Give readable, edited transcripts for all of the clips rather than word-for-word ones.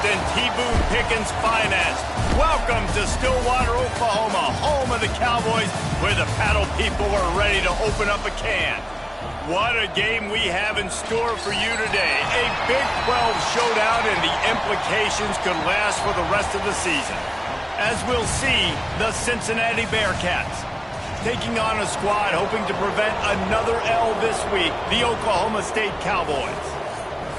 and T. Boone Pickens' finest. Welcome to Stillwater, Oklahoma, home of the Cowboys, where the paddle people are ready to open up a can. What a game we have in store for you today. A Big 12 showdown, and the implications could last for the rest of the season. As we'll see, the Cincinnati Bearcats taking on a squad hoping to prevent another L this week, the Oklahoma State Cowboys.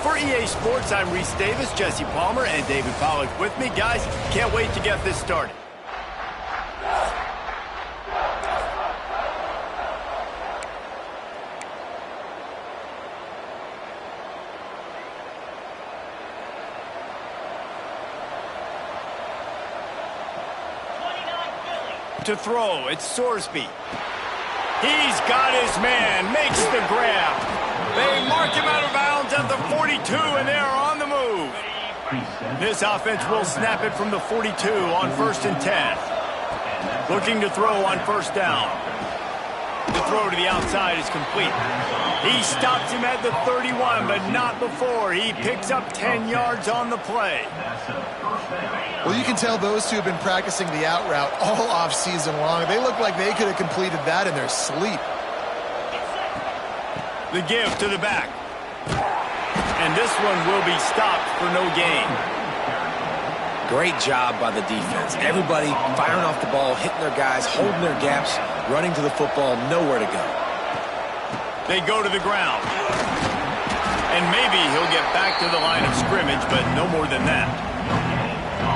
For EA Sports, I'm Reese Davis, Jesse Palmer, and David Pollack with me. Guys, can't wait to get this started. To throw, it's Sorsby. He's got his man, makes the grab. They mark him out of bounds at the 42, and they are on the move. This offense will snap it from the 42 on 1st and 10. Looking to throw on 1st down. The throw to the outside is complete. He stops him at the 31, but not before. He picks up 10 yards on the play. Well, you can tell those two have been practicing the out route all off season long. They look like they could have completed that in their sleep. The give to the back. And this one will be stopped for no gain. Great job by the defense. Everybody firing off the ball, hitting their guys, holding their gaps, running to the football, nowhere to go. They go to the ground. And maybe he'll get back to the line of scrimmage, but no more than that.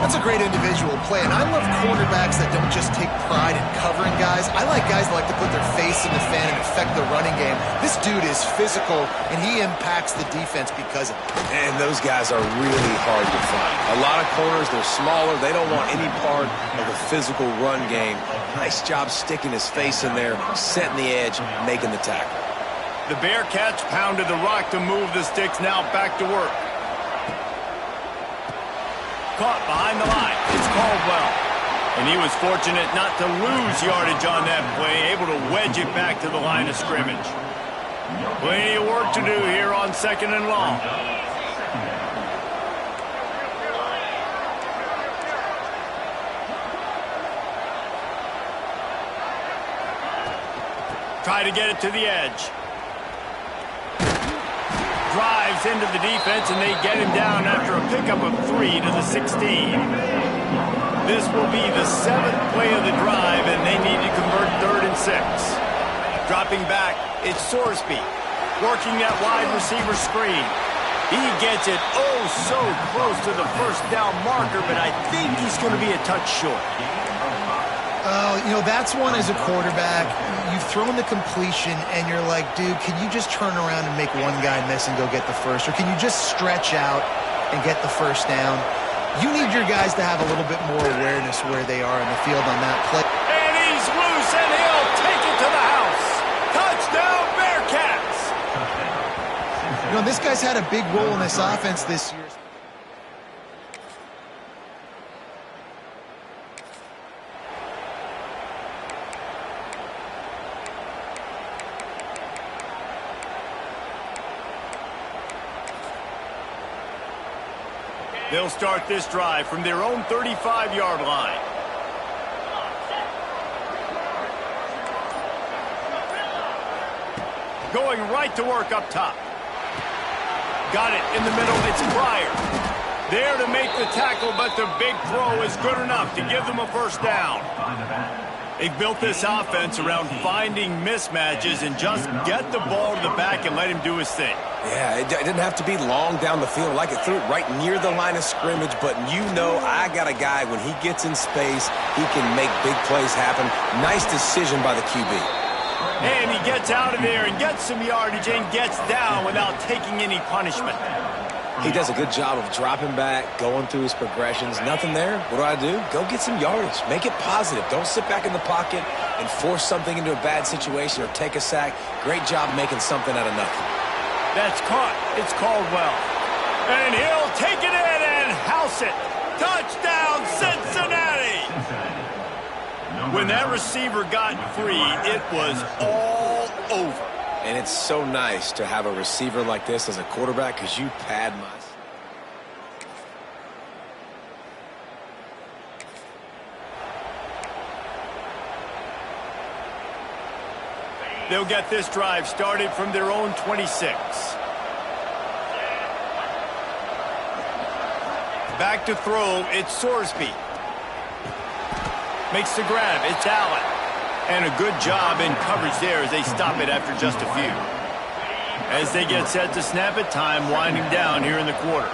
That's a great individual play, and I love quarterbacks that don't just take pride in covering guys. I like guys that like to put their face in the fan and affect the running game. This dude is physical, and he impacts the defense because of it. And those guys are really hard to find. A lot of corners, they're smaller. They don't want any part of the physical run game. Nice job sticking his face in there, setting the edge, making the tackle. The Bearcats pounded the rock to move the sticks, now back to work. Caught behind the line. It's Caldwell. And he was fortunate not to lose yardage on that play, able to wedge it back to the line of scrimmage. Plenty of work to do here on 2nd and long. Try to get it to the edge. Drives into the defense, and they get him down after a pickup of 3 to the 16. This will be the 7th play of the drive, and they need to convert 3rd and 6. Dropping back, it's Sorsby, working that wide receiver screen. He gets it oh so close to the 1st down marker, but I think he's going to be a touch short. You know, that's one as a quarterback. You've thrown the completion, and you're like, dude, can you just turn around and make one guy miss and go get the first? Or can you just stretch out and get the 1st down? You need your guys to have a little bit more awareness where they are in the field on that play. And he's loose, and he'll take it to the house. Touchdown, Bearcats! You know, this guy's had a big role in this offense this year. They'll start this drive from their own 35-yard line. Going right to work up top. Got it in the middle. It's Pryor. There to make the tackle, but the big throw is good enough to give them a 1st down. They've built this offense around finding mismatches and just get the ball to the back and let him do his thing. Yeah, it didn't have to be long down the field. Like it threw it right near the line of scrimmage, but you know I got a guy, when he gets in space, he can make big plays happen. Nice decision by the QB. And he gets out of there and gets some yardage and gets down without taking any punishment. He does a good job of dropping back, going through his progressions. Nothing there. What do? Go get some yardage. Make it positive. Don't sit back in the pocket and force something into a bad situation or take a sack. Great job making something out of nothing. That's caught. It's Caldwell. And he'll take it in and house it. Touchdown, Cincinnati! When that receiver got free, it was all over. And it's so nice to have a receiver like this as a quarterback because you pad my... They'll get this drive started from their own 26. Back to throw, it's Sorsby. Makes the grab, it's Allen. And a good job in coverage there as they stop it after just a few. As they get set to snap it, time winding down here in the quarter.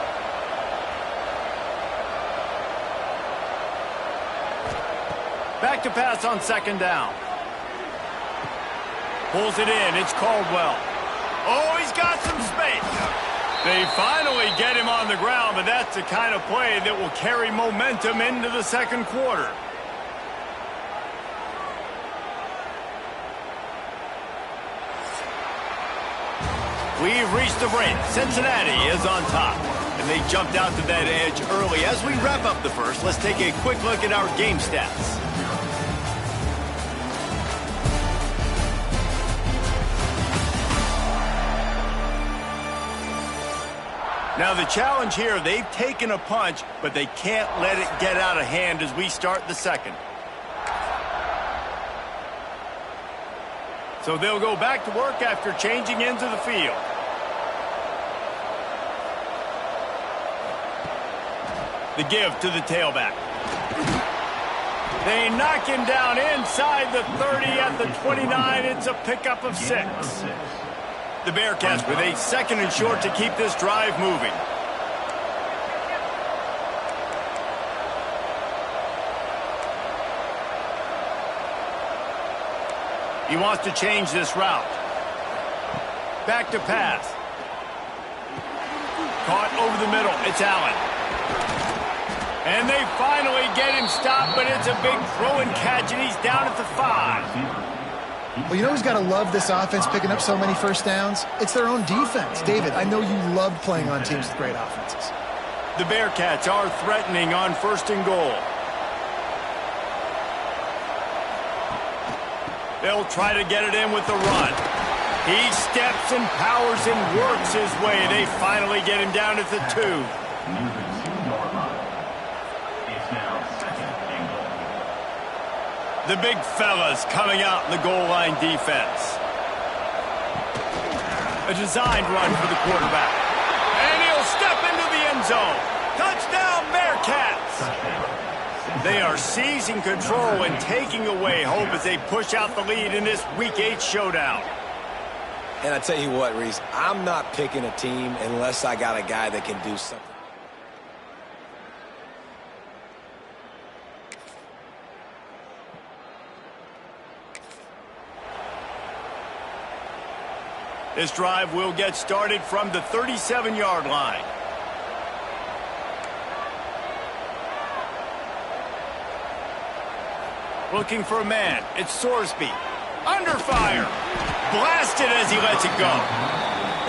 Back to pass on second down. Pulls it in, it's Caldwell. Oh, he's got some space. They finally get him on the ground, but that's the kind of play that will carry momentum into the second quarter. We've reached the break. Cincinnati is on top, and they jumped out to that edge early. As we wrap up the first, let's take a quick look at our game stats. Now the challenge here, they've taken a punch, but they can't let it get out of hand as we start the second. So they'll go back to work after changing into the field. The give to the tailback. They knock him down inside the 30 at the 29. It's a pickup of 6. The Bearcats with a second and short to keep this drive moving. He wants to change this route. Back to pass. Caught over the middle. It's Allen. And they finally get him stopped, but it's a big throw and catch, and he's down at the 5. Well, you know who's got to love this offense picking up so many first downs? It's their own defense. David, I know you loved playing on teams with great offenses. The Bearcats are threatening on first and goal. They'll try to get it in with the run. He steps and powers and works his way. They finally get him down at the 2. The big fellas coming out in the goal line defense. A designed run for the quarterback. And he'll step into the end zone. Touchdown, Bearcats! They are seizing control and taking away hope as they push out the lead in this Week 8 showdown. And I tell you what, Reese, I'm not picking a team unless I got a guy that can do something. This drive will get started from the 37-yard line. Looking for a man. It's Sorsby. Under fire. Blasted as he lets it go.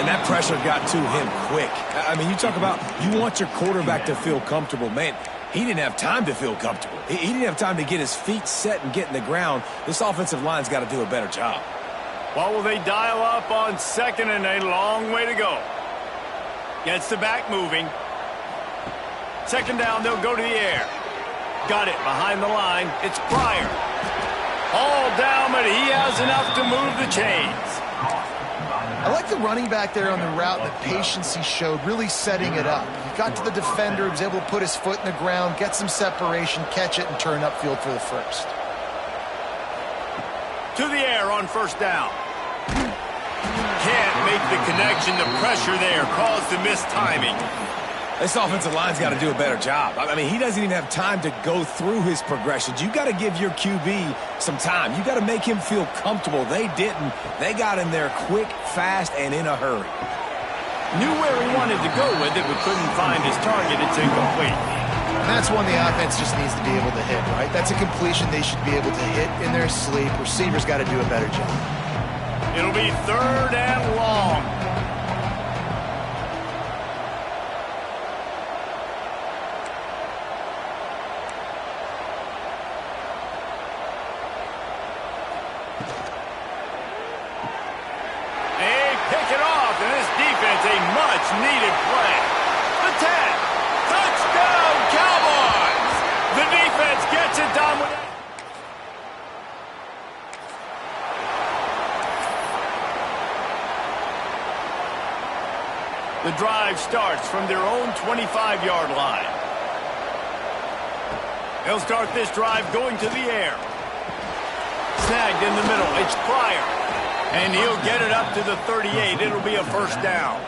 And that pressure got to him quick. I mean, you talk about you want your quarterback to feel comfortable. Man, he didn't have time to feel comfortable. He didn't have time to get his feet set and get in the ground. This offensive line's got to do a better job. What will they dial up on second and a long way to go? Gets the back moving. Second down, they'll go to the air. Got it behind the line. It's Pryor. All down, but he has enough to move the chains. I like the running back there on the route, the patience he showed, really setting it up. He got to the defender, he was able to put his foot in the ground, get some separation, catch it, and turn upfield for the first. To the air on first down. Can't make the connection. The pressure there caused the missed timing. This offensive line's got to do a better job. I mean, he doesn't even have time to go through his progressions. You got to give your QB some time. You got to make him feel comfortable. They didn't. They got in there quick, fast, and in a hurry. Knew where he wanted to go with it, but couldn't find his target. It's incomplete. And that's one the offense just needs to be able to hit, right? That's a completion they should be able to hit in their sleep. Receivers got to do a better job. It'll be third and long. They pick it off, and this defense, a much-needed play. The 10. Touchdown, Cowboys! The defense gets it done with it. The drive starts from their own 25-yard line. They'll start this drive going to the air. Snagged in the middle. It's Pryor. And he'll get it up to the 38. It'll be a first down.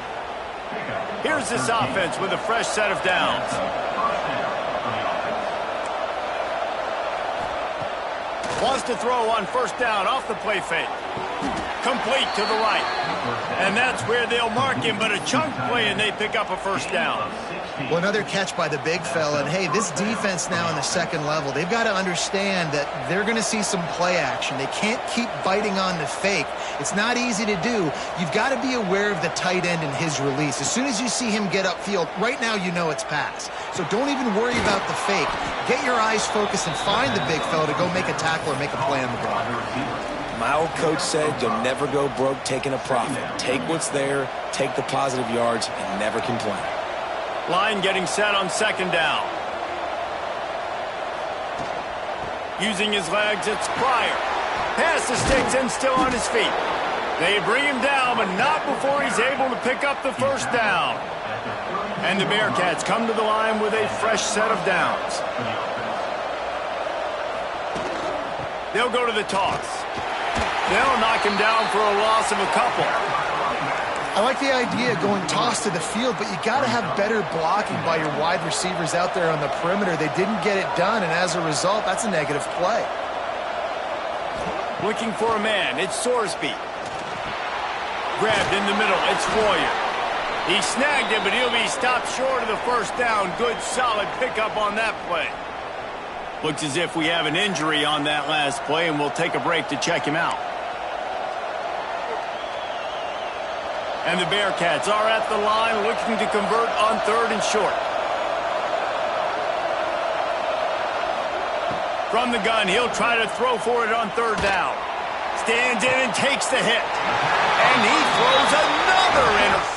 Here's this offense with a fresh set of downs. Wants to throw on first down off the play fake. Complete to the right. And that's where they'll mark him, but a chunk play and they pick up a first down. Well, another catch by the big fella. And, hey, this defense now in the second level, they've got to understand that they're going to see some play action. They can't keep biting on the fake. It's not easy to do. You've got to be aware of the tight end and his release. As soon as you see him get upfield, right now you know it's pass. So don't even worry about the fake. Get your eyes focused and find the big fella to go make a tackle or make a play on the ball. My old coach said you'll never go broke taking a profit. Take what's there, take the positive yards, and never complain. Line getting set on second down. Using his legs, it's Pryor. Pass the sticks and still on his feet. They bring him down, but not before he's able to pick up the first down. And the Bearcats come to the line with a fresh set of downs. They'll go to the toss. They'll knock him down for a loss of a couple. I like the idea of going toss to the field, but you got to have better blocking by your wide receivers out there on the perimeter. They didn't get it done, and as a result, that's a negative play. Looking for a man, it's Sorsby. Grabbed in the middle, it's Royer. He snagged him, but he'll be stopped short of the first down. Good, solid pickup on that play. Looks as if we have an injury on that last play, and we'll take a break to check him out. And the Bearcats are at the line looking to convert on third and short. From the gun, he'll try to throw for it on third down. Stands in and takes the hit. And he throws another interception.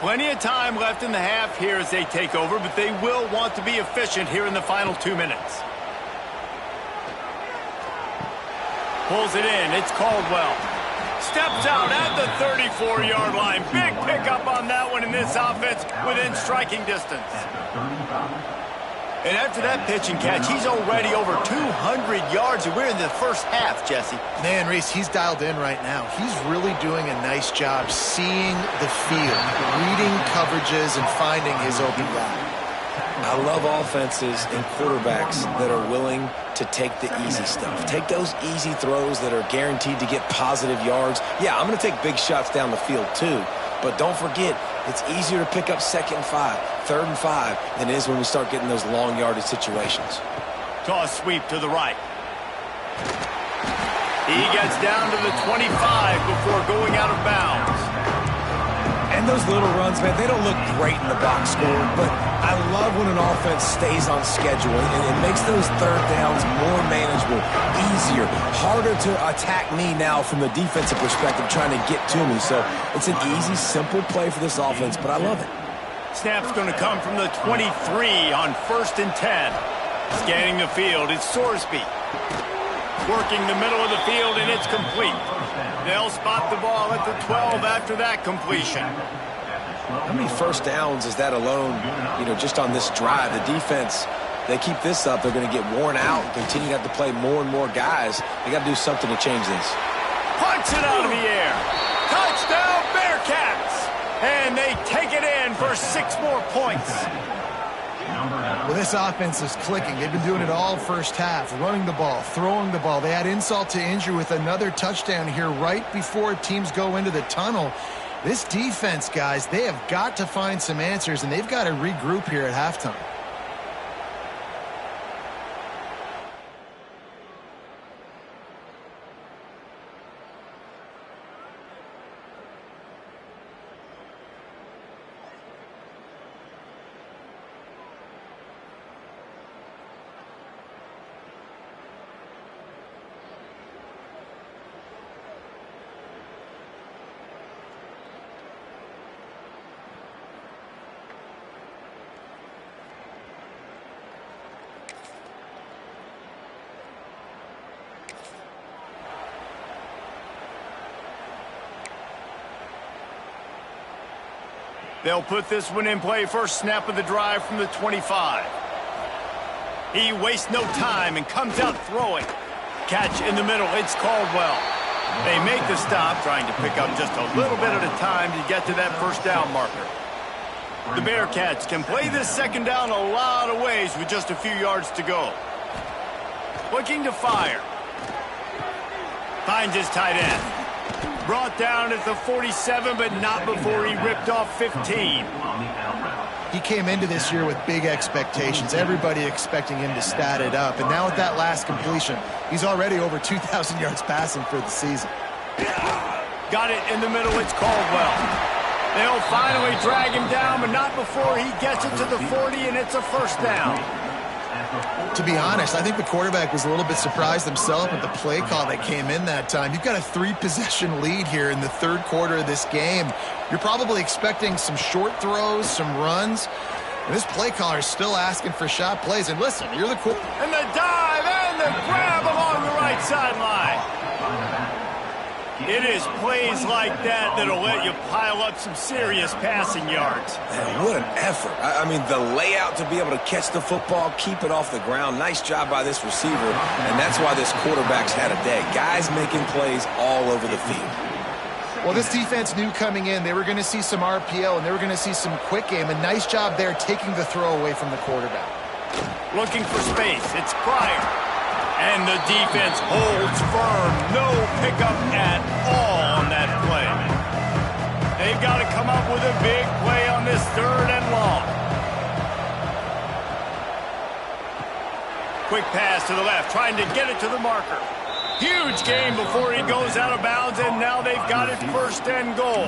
Plenty of time left in the half here as they take over, but they will want to be efficient here in the final 2 minutes. Pulls it in. It's Caldwell. Steps out at the 34-yard line. Big pickup on that one in this offense within striking distance. And after that pitch and catch, he's already over 200 yards, and we're in the first half, Jesse. Man, Reese, he's dialed in right now. He's really doing a nice job seeing the field, reading coverages, and finding his open guy. I love offenses and quarterbacks that are willing to take the easy stuff. Take those easy throws that are guaranteed to get positive yards. Yeah, I'm going to take big shots down the field too, but don't forget, it's easier to pick up second and 5, third and 5 than it is when we start getting those long yardage situations. Toss sweep to the right. He gets down to the 25 before going out of bounds. And those little runs, man, they don't look great in the box score, but I love when an offense stays on schedule, and it makes those third downs more manageable, easier, harder to attack me now from the defensive perspective trying to get to me. So it's an easy, simple play for this offense, but I love it. Snap's going to come from the 23 on 1st and 10. Scanning the field, it's Sorsby. Working the middle of the field, and it's complete. They'll spot the ball at the 12 after that completion. How many first downs is that alone, just on this drive? The defense, they keep this up, they're going to get worn out and continue to have to play more and more guys. They got to do something to change this. Punch it out of the air. Touchdown, Bearcats. And they take it in for 6 more points. Well, this offense is clicking. They've been doing it all first half, running the ball, throwing the ball. They had insult to injury with another touchdown here right before teams go into the tunnel. This defense, guys, they have got to find some answers, and they've got to regroup here at halftime. They'll put this one in play. First snap of the drive from the 25. He wastes no time and comes out throwing. Catch in the middle. It's Caldwell. They make the stop, trying to pick up just a little bit at a time to get to that first down marker. The Bearcats can play this second down a lot of ways with just a few yards to go. Looking to fire. Finds his tight end. Brought down at the 47, but not before he ripped off 15. He came into this year with big expectations. Everybody expecting him to stat it up. And now with that last completion, he's already over 2,000 yards passing for the season. Got it in the middle. It's Caldwell. They'll finally drag him down, but not before he gets it to the 40, and it's a first down. To be honest, I think the quarterback was a little bit surprised himself with the play call that came in that time. You've got a 3-possession lead here in the third quarter of this game. You're probably expecting some short throws, some runs. And this play caller is still asking for shot plays. And listen, you're the quarterback. And the dive and the grab along the right sideline. It is plays like that that'll let you pile up some serious passing yards. Man, what an effort. I mean, the layout to be able to catch the football, keep it off the ground. Nice job by this receiver, and that's why this quarterback's had a day. Guys making plays all over the field. Well, this defense knew coming in they were going to see some RPO and they were going to see some quick game. A nice job there taking the throw away from the quarterback. Looking for space. It's Pryor. And the defense holds firm. No pickup at all on that play. They've got to come up with a big play on this third and long. Quick pass to the left, trying to get it to the marker. Huge gain before he goes out of bounds, and now they've got it first and goal.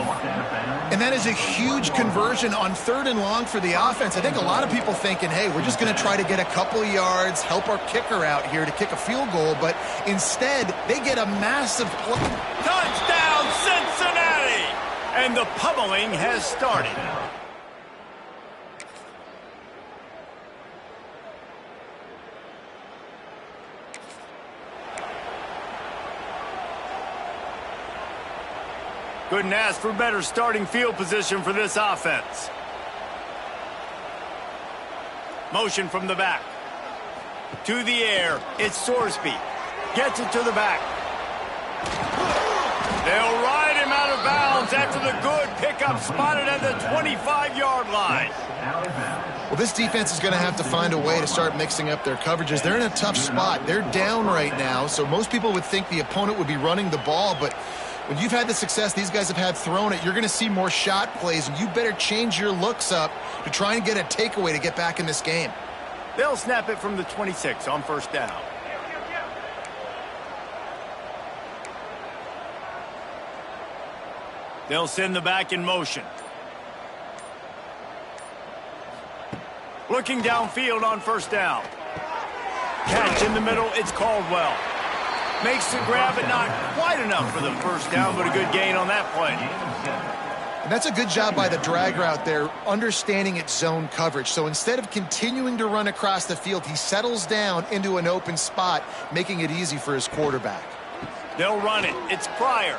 And that is a huge conversion on third and long for the offense. I think a lot of people thinking, hey, we're just going to try to get a couple of yards, help our kicker out here to kick a field goal, but instead they get a massive play. Touchdown, Cincinnati! And the pummeling has started. Couldn't ask for better starting field position for this offense. Motion from the back. To the air. It's Sorsby. Gets it to the back. They'll ride him out of bounds after the good pickup spotted at the 25-yard line. Well, this defense is going to have to find a way to start mixing up their coverages. They're in a tough spot. They're down right now, so most people would think the opponent would be running the ball, but when you've had the success these guys have had throwing it, you're going to see more shot plays, and you better change your looks up to try and get a takeaway to get back in this game. They'll snap it from the 26 on first down. They'll send the back in motion. Looking downfield on first down. Catch in the middle, it's Caldwell. Makes the grab, but not quite enough for the first down, but a good gain on that play. And that's a good job by the drag route there, understanding its zone coverage. So instead of continuing to run across the field, he settles down into an open spot, making it easy for his quarterback. They'll run it. It's Pryor.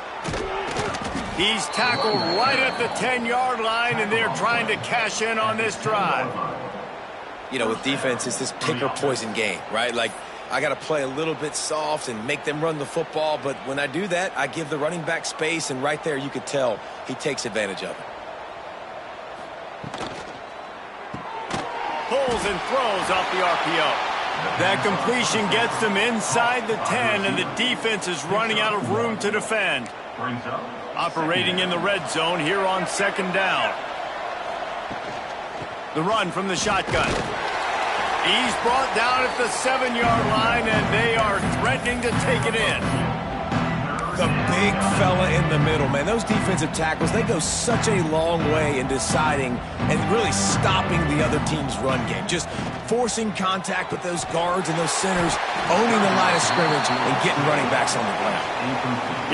He's tackled right at the 10-yard line, and they're trying to cash in on this drive. You know, with defense, it's this pick or poison game, right? Like, I got to play a little bit soft and make them run the football, but when I do that, I give the running back space, and right there you could tell he takes advantage of it. Pulls and throws off the RPO. That completion gets them inside the 10, and the defense is running out of room to defend. Operating in the red zone here on second down. The run from the shotgun. He's brought down at the 7-yard line, and they are threatening to take it in. The big fella in the middle, man. Those defensive tackles, they go such a long way in deciding and really stopping the other team's run game. Just forcing contact with those guards and those centers, owning the line of scrimmage and getting running backs on the ground.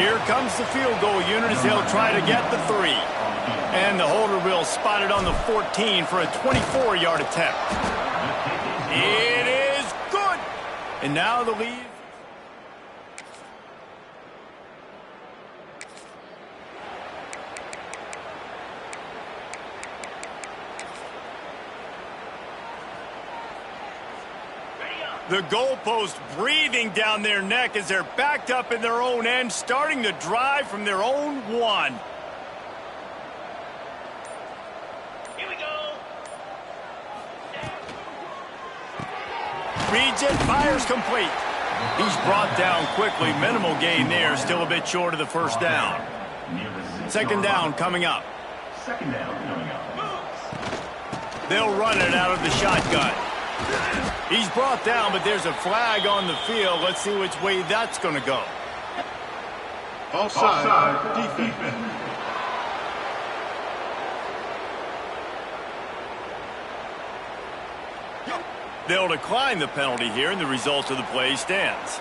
Here comes the field goal unit as they'll try to get the 3. And the holder will spot it on the 14 for a 24-yard attempt. It is good. And now the lead. The goalpost breathing down their neck as they're backed up in their own end, starting to drive from their own one. Here we go. Reads it, fires complete. He's brought down quickly. Minimal gain there, still a bit short of the first down. Second down coming up. Second down coming up. They'll run it out of the shotgun. He's brought down, but there's a flag on the field. Let's see which way that's going to go. Offside, defense. They'll decline the penalty here, and the result of the play stands.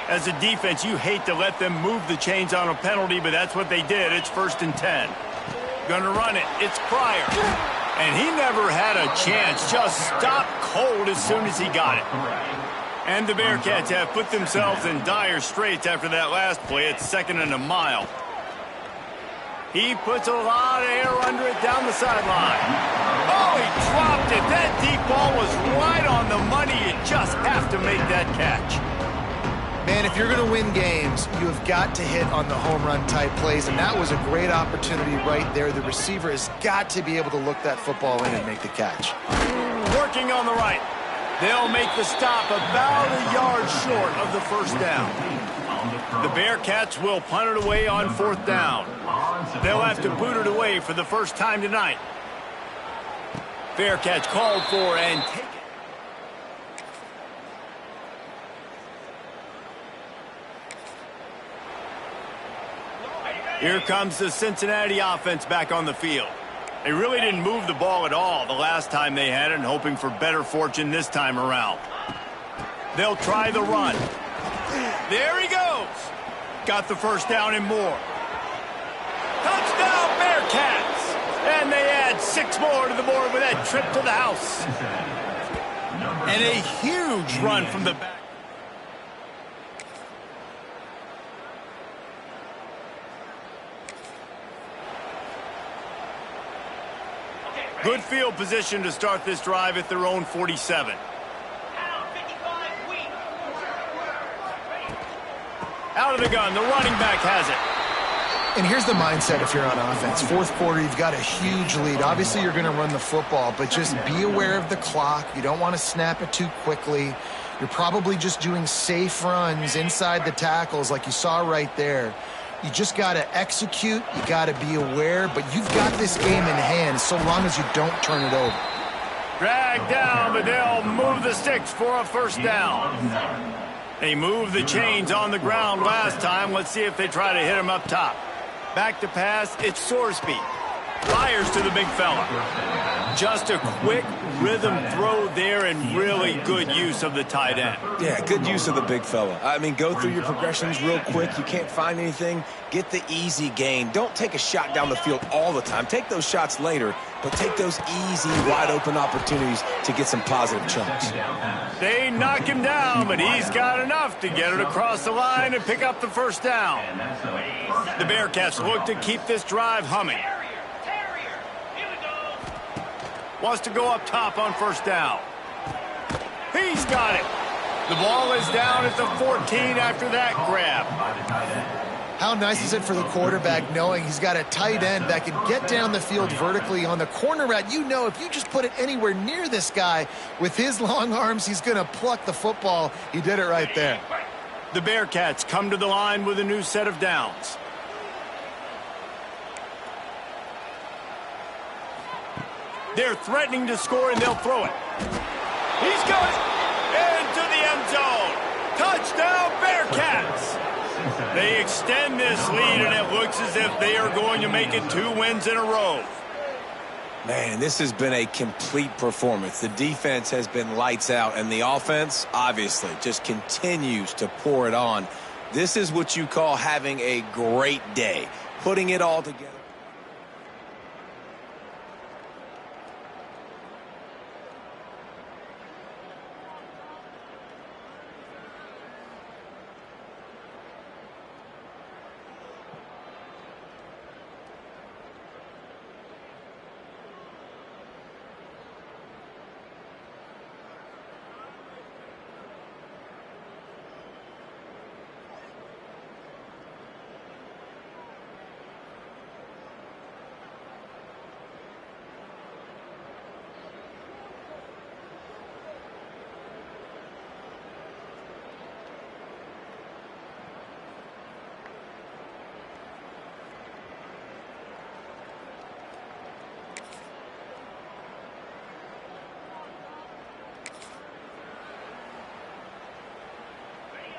As a defense, you hate to let them move the chains on a penalty, but that's what they did. It's 1st and 10. Gonna run it. It's Pryor. And he never had a chance. Just stopped cold as soon as he got it. And the Bearcats have put themselves in dire straits after that last play. It's 2nd and a mile. He puts a lot of air under it down the sideline. Oh, he dropped it. That deep ball was right on the money. You just have to make that catch. Man, if you're going to win games, you have got to hit on the home run type plays, and that was a great opportunity right there. The receiver has got to be able to look that football in and make the catch. Working on the right. They'll make the stop about a yard short of the first down. The Bearcats will punt it away on 4th down. They'll have to boot it away for the first time tonight. Bearcats called for and taken. Here comes the Cincinnati offense back on the field. They really didn't move the ball at all the last time they had it, and hoping for better fortune this time around. They'll try the run. There he goes. Got the first down and more. Touchdown, Bearcats! And they add 6 more to the board with that trip to the house. And a huge run from the back. Good field position to start this drive at their own 47. Out of the gun, the running back has it. And here's the mindset if you're on offense. 4th quarter, you've got a huge lead. Obviously, you're going to run the football, but just be aware of the clock. You don't want to snap it too quickly. You're probably just doing safe runs inside the tackles like you saw right there. You just got to execute. You got to be aware, but you've got this game in hand so long as you don't turn it over. Dragged down, but they'll move the sticks for a first down. They moved the chains on the ground last time. Let's see if they try to hit him up top. Back to pass, it's Sorsby. Fires to the big fella. Just a quick rhythm throw there and really good use of the tight end. Yeah, good use of the big fella. I mean, go through your progressions real quick. You can't find anything. Get the easy gain. Don't take a shot down the field all the time. Take those shots later, but take those easy, wide-open opportunities to get some positive chunks. They knock him down, but he's got enough to get it across the line and pick up the first down. The Bearcats look to keep this drive humming. Wants to go up top on first down. He's got it. The ball is down at the 14 after that grab. How nice is it for the quarterback knowing he's got a tight end that can get down the field vertically on the corner route? You know, if you just put it anywhere near this guy with his long arms, he's going to pluck the football. He did it right there. The Bearcats come to the line with a new set of downs. They're threatening to score, and they'll throw it. He's going into the end zone. Touchdown, Bearcats. They extend this lead, and it looks as if they are going to make it 2 wins in a row. Man, this has been a complete performance. The defense has been lights out, and the offense, obviously, just continues to pour it on. This is what you call having a great day, putting it all together.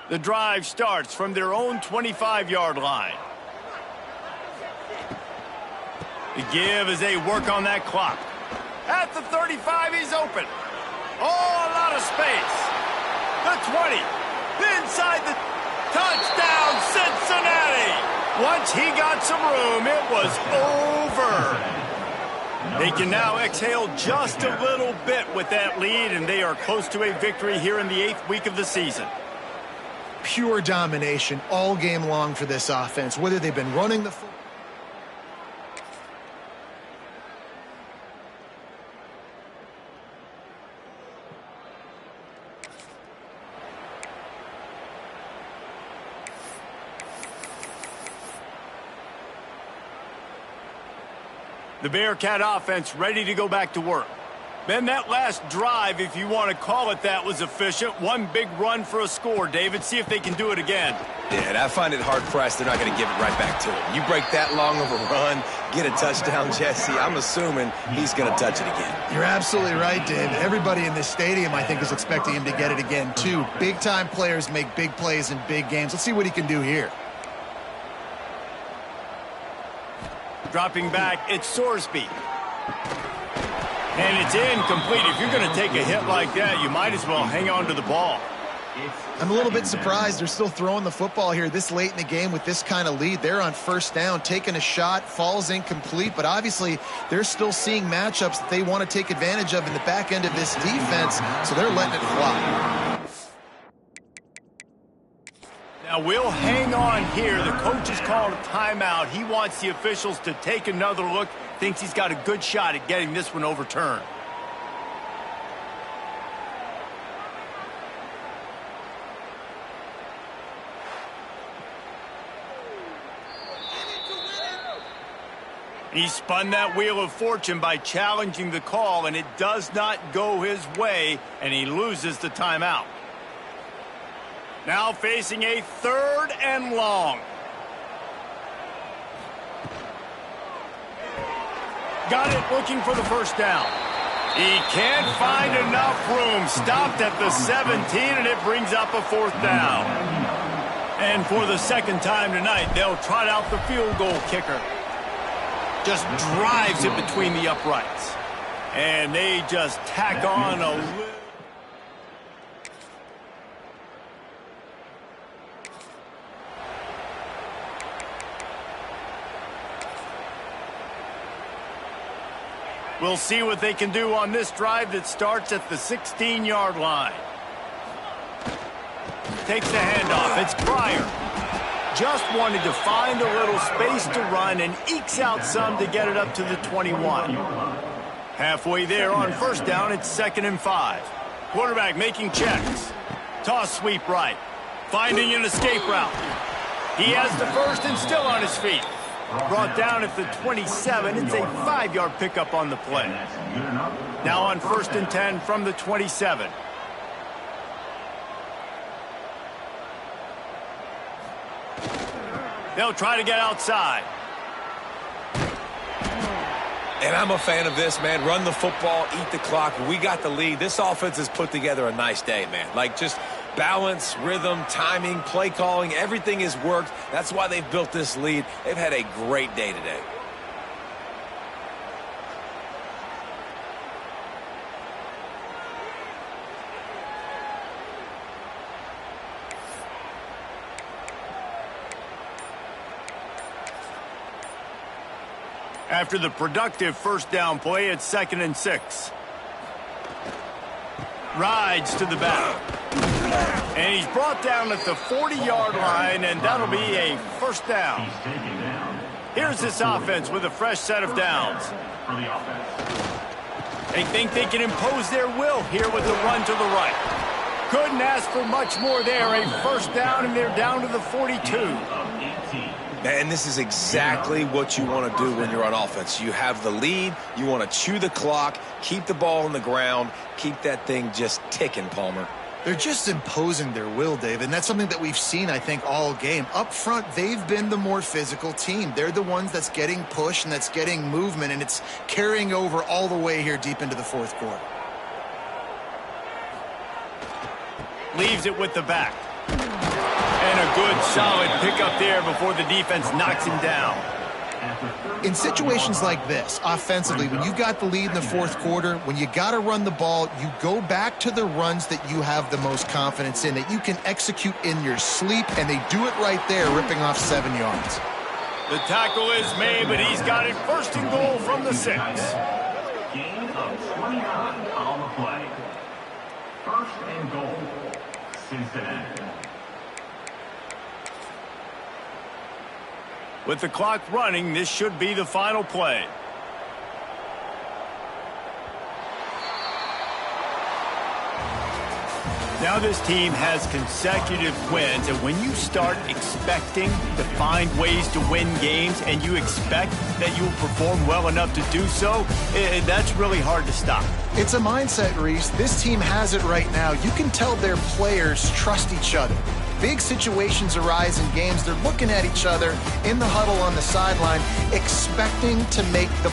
The drive starts from their own 25-yard line. The give as they work on that clock. At the 35, he's open. Oh, a lot of space. The 20. Inside the touchdown, Cincinnati. Once he got some room, it was over. They can now exhale just a little bit with that lead, and they are close to a victory here in the 8th week of the season. Pure domination all game long for this offense, whether they've been running the football. The Bearcat offense ready to go back to work. Ben, that last drive, if you want to call it that, was efficient. One big run for a score, David. See if they can do it again. Yeah, and I find it hard-pressed they're not going to give it right back to him. You break that long of a run, get a touchdown, Jesse, I'm assuming he's going to touch it again. You're absolutely right, Dave. Everybody in this stadium, I think, is expecting him to get it again, too. Big-time players make big plays in big games. Let's see what he can do here. Dropping back, it's Sorsby. And it's incomplete. If you're going to take a hit like that, you might as well hang on to the ball. I'm a little bit surprised they're still throwing the football here this late in the game with this kind of lead. They're on first down, taking a shot, falls incomplete, but obviously they're still seeing matchups that they want to take advantage of in the back end of this defense, so they're letting it fly. Now we'll hang on here. The coach has called a timeout. He wants the officials to take another look. Thinks he's got a good shot at getting this one overturned. He spun that wheel of fortune by challenging the call, and it does not go his way, and he loses the timeout. Now facing a 3rd and long. Got it, looking for the first down. He can't find enough room. Stopped at the 17, and it brings up a 4th down. And for the second time tonight, they'll trot out the field goal kicker. Just drives it between the uprights. And they just tack on a little. We'll see what they can do on this drive that starts at the 16-yard line. Takes the handoff. It's Pryor. Just wanted to find a little space to run and ekes out some to get it up to the 21. Halfway there on first down, it's 2nd and 5. Quarterback making checks. Toss sweep right. Finding an escape route. He has the first and still on his feet. Brought down at the 27. It's a 5-yard pickup on the play. Now on 1st and 10 from the 27. They'll try to get outside. And I'm a fan of this, man. Run the football, eat the clock. We got the lead. This offense has put together a nice day, man. Like, just balance, rhythm, timing, play calling, everything has worked. That's why they've built this lead. They've had a great day today. After the productive first down play, it's 2nd and 6. Rides to the back. And he's brought down at the 40-yard line, and that'll be a 1st down. Here's this offense with a fresh set of downs. They think they can impose their will here with the run to the right. Couldn't ask for much more there. A 1st down, and they're down to the 42. And this is exactly what you want to do when you're on offense. You have the lead. You want to chew the clock, keep the ball on the ground, keep that thing just ticking, Palmer. They're just imposing their will, Dave, and that's something that we've seen, I think, all game. Up front, they've been the more physical team. They're the ones that's getting pushed and that's getting movement, and it's carrying over all the way here deep into the 4th quarter. Leaves it with the back. And a good, solid pickup there before the defense knocks him down. In situations like this, offensively, when you've got the lead in the fourth quarter, when you got to run the ball, you go back to the runs that you have the most confidence in, that you can execute in your sleep, and they do it right there, ripping off 7 yards. The tackle is made, but he's got it first and goal from the 6. Gain of 29 on the play. First and goal, Cincinnati. With the clock running, this should be the final play. Now this team has consecutive wins, and when you start expecting to find ways to win games and you expect that you will perform well enough to do so, that's really hard to stop. It's a mindset, Reese. This team has it right now. You can tell their players trust each other. Big situations arise in games. They're looking at each other in the huddle on the sideline, expecting to make the